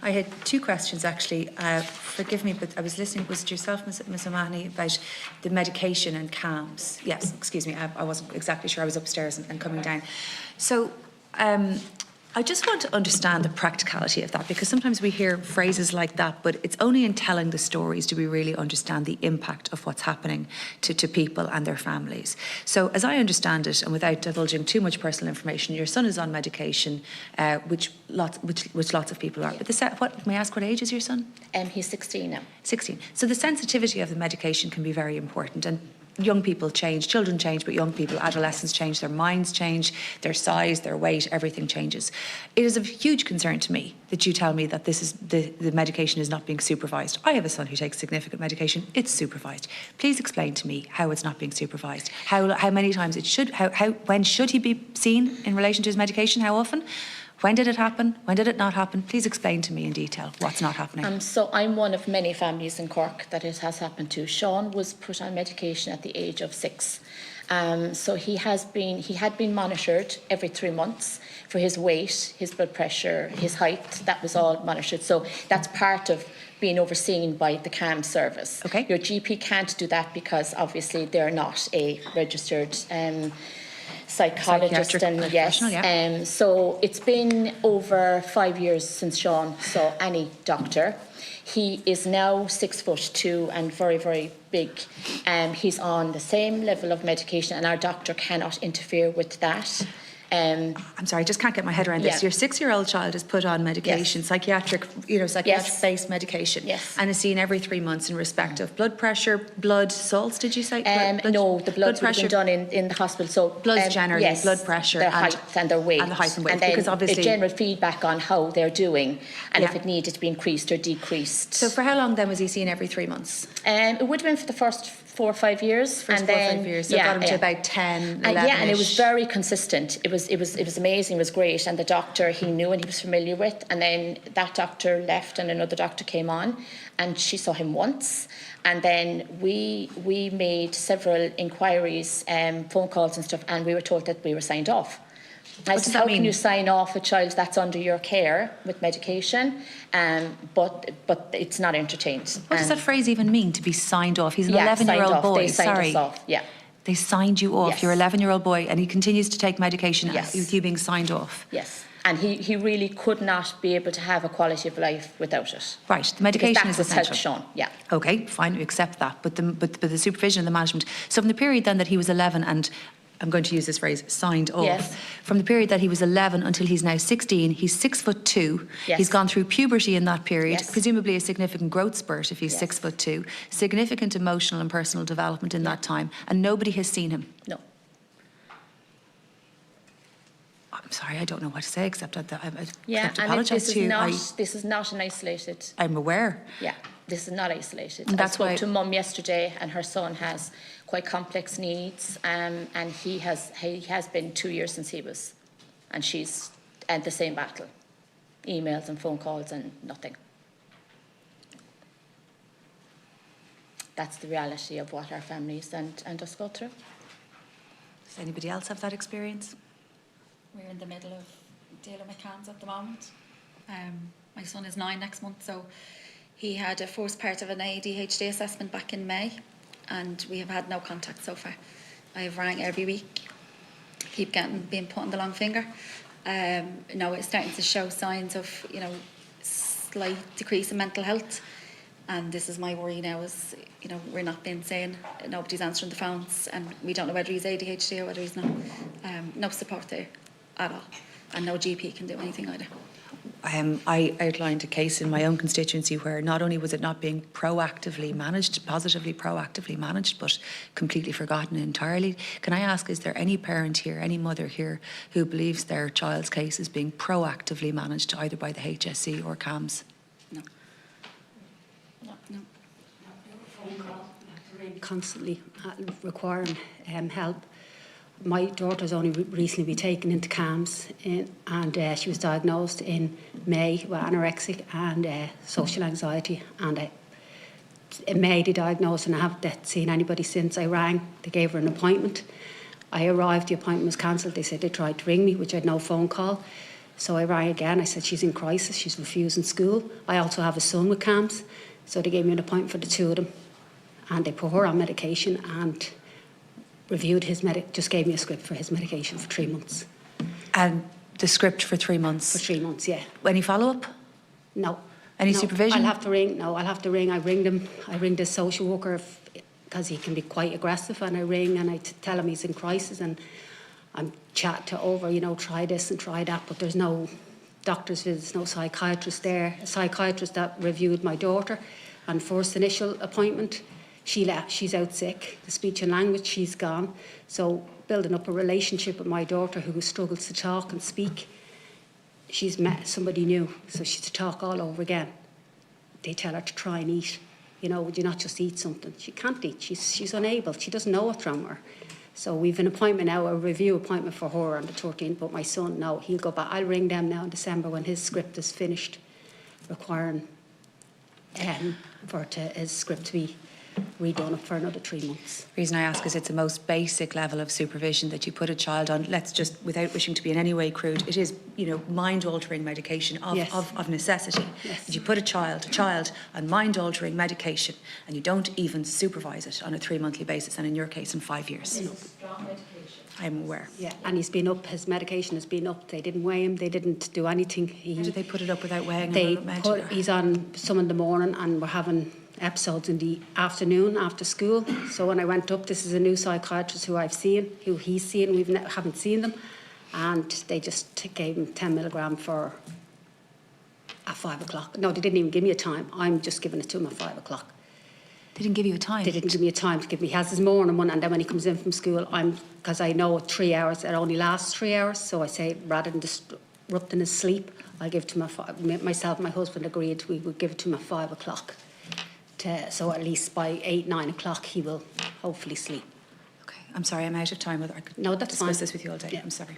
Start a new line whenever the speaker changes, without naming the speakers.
I had two questions actually. Forgive me, but I was listening. Was it yourself, Ms. O'Mahony, about the medication and CAMHS? Yes, excuse me. I wasn't exactly sure. I was upstairs and coming down. So I just want to understand the practicality of that, because sometimes we hear phrases like that, but it's only in telling the stories do we really understand the impact of what's happening to people and their families. So as I understand it, and without divulging too much personal information, your son is on medication, which lots of people are.
Yeah.
But may I ask what age is your son?
He's 16 now.
16. So the sensitivity of the medication can be very important. And young people change, children change, but young people, adolescents change, their minds change, their size, their weight, everything changes. It is of huge concern to me that you tell me that this is the medication is not being supervised. I have a son who takes significant medication. It's supervised. Please explain to me how it's not being supervised. How many times it should, when should he be seen in relation to his medication? How often? When did it happen? When did it not happen? Please explain to me in detail what's not happening.
So I'm one of many families in Cork that it has happened to. Sean was put on medication at the age of 6. So he had been monitored every 3 months for his weight, his blood pressure, his height. That was all monitored. So that's part of being overseen by the CAM service.
Okay.
Your GP can't do that because obviously they're not a registered psychologist, and yes,
yeah.
So it's been over 5 years since Sean saw any doctor. He is now 6'2" and very, very big. He's on the same level of medication, and our doctor cannot interfere with that.
I'm sorry, I just can't get my head around this.
Yeah.
Your 6-year-old child is put on medication,
Yes.
psychiatric-based medication,
Yes.
and is seen every 3 months in respect of blood pressure, blood salts. Did you say?
No, the bloods would have been done in the hospital. So
bloods generally,
yes,
blood pressure,
their height and their weight,
and the height and weight,
and then
because obviously
a general feedback on how they're doing, and
Yeah.
if it needed to be increased or decreased.
So for how long then was he seen every 3 months?
It would have been for the first 4 or 5 years.
First 4 or 5 years. So got him to about 10, 11.
Yeah, and it was very consistent. It was amazing. It was great. And the doctor he knew and he was familiar with. And then that doctor left and another doctor came on, and she saw him once. And then we made several inquiries, phone calls and stuff, and we were told that we were signed off. I said, how can you sign off a child that's under your care with medication, but it's not entertained?
What does that phrase even mean, to be signed off? He's an 11-year-old boy.
They signed us off, yeah.
They signed you off.
Yes.
You're an 11-year-old boy, and he continues to take medication
Yes.
with you being signed off.
Yes. And he really could not be able to have a quality of life without it.
Right, the medication is
because that's what's
essential.
helped Sean, yeah.
Okay, fine, we accept that. But the supervision and the management. So from the period then that he was 11 and, I'm going to use this phrase, signed off.
Yes.
From the period that he was 11 until he's now 16, he's 6'2".
Yes.
He's gone through puberty in that period,
Yes.
presumably a significant growth spurt if he's
Yes.
6'2", significant emotional and personal development in that time, and nobody has seen him.
No.
I'm sorry, I don't know what to say except that I
Yeah,
have to
and
apologise to you.
this is not an isolated.
I'm aware.
Yeah, this is not isolated.
And that's
I spoke
why-
to Mum yesterday, and her son has quite complex needs, and he has been 2 years since he was, and she's at the same battle, emails and phone calls and nothing. That's the reality of what our families and us go through.
Does anybody else have that experience?
We're in the middle of dealing with CAMHS at the moment. My son is 9 next month, so he had a first part of an ADHD assessment back in May, and we have had no contact so far. I have rang every week, keep being put on the long finger. Now it's starting to show signs of, slight decrease in mental health, and this is my worry now. Is we're not being seen, nobody's answering the phones, and we don't know whether he's ADHD or whether he's not. No support there at all, and no GP can do anything either.
I outlined a case in my own constituency where not only was it not being proactively managed, positively proactively managed, but completely forgotten entirely. Can I ask, is there any parent here, any mother here, who believes their child's case is being proactively managed either by the HSE or CAMHS?
No.
Constantly requiring help. My daughter's only recently been taken into CAMHS, and she was diagnosed in May with anorexic and social anxiety. And in May they diagnosed, and I haven't seen anybody since. I rang, they gave her an appointment. I arrived, the appointment was cancelled. They said they tried to ring me, which I had no phone call. So I rang again. I said, she's in crisis. She's refusing school. I also have a son with CAMS. So they gave me an appointment for the two of them. And they put her on medication and reviewed just gave me a script for his medication for 3 months.
And the script for 3 months?
For 3 months, yeah.
Any follow-up?
No.
Any
No,
supervision?
I'll have to ring. No, I'll have to ring. I ring them. I ring the social worker because he can be quite aggressive. And I ring and I tell him he's in crisis. And I'm chatting to over, you know, try this and try that. But there's no doctor's visits, no psychiatrist there. A psychiatrist that reviewed my daughter on first initial appointment, she left. She's out sick. The speech and language, she's gone. So building up a relationship with my daughter who struggles to talk and speak, she's met somebody new, so she's to talk all over again. They tell her to try and eat. You know, would you not just eat something? She can't eat. She's unable. She doesn't know what's wrong with her. So we've an appointment now, a review appointment for her on the 13th, but my son, no, he'll go back. I'll ring them now in December when his script is finished, requiring his script to be redone for another 3 months.
The reason I ask is it's the most basic level of supervision that you put a child on. Let's just, without wishing to be in any way crude, it is, you know, mind-altering medication of,
Yes.
of necessity.
Yes.
That you put a child on mind-altering medication and you don't even supervise it on a 3-monthly basis, and in your case, in 5 years. I'm aware.
Yeah, and he's been up, his medication has been up. They didn't weigh him, they didn't do anything.
How did they put it up without weighing him?
He's on some in the morning and we're having episodes in the afternoon after school. So when I went up, this is a new psychiatrist who I've seen, who he's seen, we haven't seen them, and they just gave him 10 milligram for at 5 o'clock. No, they didn't even give me a time. I'm just giving it to him at 5 o'clock.
They didn't give you a time?
They didn't give me a time to give me. He has his morning one, and then when he comes in from school, because I know 3 hours, it only lasts 3 hours, so I say rather than disrupting his sleep, I'll give it to him myself and my husband agreed we would give it to him at 5 o'clock. So at least by 8, 9 o'clock he will hopefully sleep.
Okay, I'm sorry, I'm out of time. I could
No, that's
discuss
fine.
this with you all day.
Yeah.
I'm sorry.